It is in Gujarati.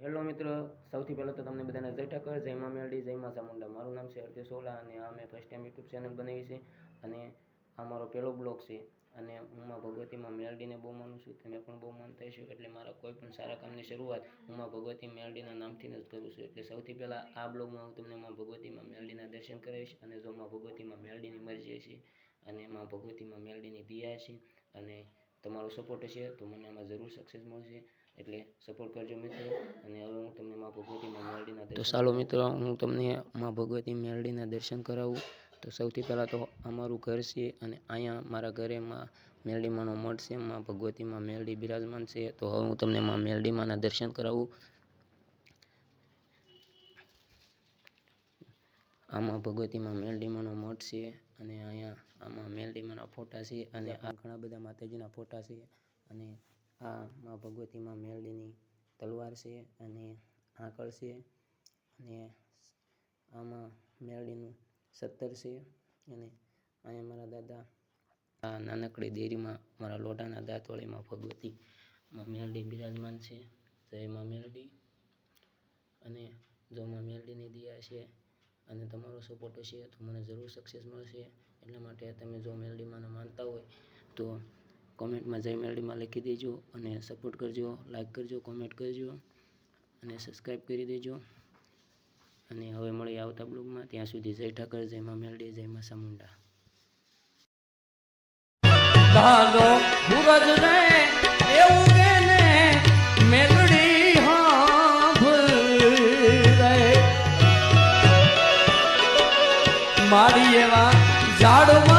હેલો મિત્રો, સૌથી પહેલાં તો તમને બધાને જય ઠાકર, જય મા મેલડી, જય મા ચામુંડા. મારું નામ છે હરદેવ સોલા અને આ મેં ફર્સ્ટ ટાઈમ યુટ્યુબ ચેનલ બનાવી છે અને આ મારો પહેલો બ્લોગ છે. અને હું માં ભગવતીમાં મેલડીને બહુ માનું છું, તમે પણ બહુ માનતા હશો. એટલે મારા કોઈ પણ સારા કામની શરૂઆત હું માં ભગવતી મેલડીના નામથી જ કરું છું. એટલે સૌથી પહેલાં આ બ્લોગમાં હું તમને માં ભગવતીમાં મેલડીના દર્શન કરાવીશ. અને જો માં ભગવતીમાં મેલડીની મરજી હશે અને માં ભગવતીમાં મેલડીની દિયા છે અને તમારો સપોર્ટ હશે તો મને આમાં જરૂર સક્સેસ મળશે. એટલે સપોર્ટ કરજો મિત્રો. અને હવે હું તમને માં ભગવતીમાં મેલડીના દર્શન, તો ચાલો મિત્રો હું તમને માં ભગવતી મેલડીના દર્શન કરાવું. તો સૌથી પહેલાં તો અમારું ઘર છે અને અહીંયા મારા ઘરે માં મેલડીમાંનો મઠ છે. માં ભગવતીમાં મેલડી બિરાજમાન છે. તો હવે હું તમને માં મેલડીમાંના દર્શન કરાવું. આમાં ભગવતીમાં મેલડીમાંનો મઠ છે અને અહીંયા આમાં મેલડીમાંના ફોટા છે અને આ ઘણા બધા માતાજીના ફોટા છે. અને આ માં ભગવતીમાં મેલડીની તલવાર છે અને આંકળ છે અને આમાં મેલડીનું 17 છે. અને અહીંયા મારા દાદા આ નાનકડી દેરીમાં મારા લોઢાના દાંતવાળીમાં ભગવતી માં મેલડી બિરાજમાન છે. જય માં મેલડી. અને જો માં મેલડીની દિયા છે અને તમારો સપોર્ટ હશે તો મને જરૂર સક્સેસ મળશે. એટલા માટે તમે જો મેલડીમાં માનતા હોય તો કોમેન્ટમાં જય મેલડીમાં લખી દેજો અને સપોર્ટ કરજો, લાઈક કરજો, કોમેન્ટ કરજો અને સબસ્ક્રાઈબ કરી દેજો. અને હવે મળીએ આવતા બ્લોગમાં. ત્યાં સુધી જય ઠાકર, જય મા મેલડી, જય મા ચામુંડા. ધાનો સૂરજ ને એવું કે ને મેલડી હાંભળે મારી એવા ઝાડમાં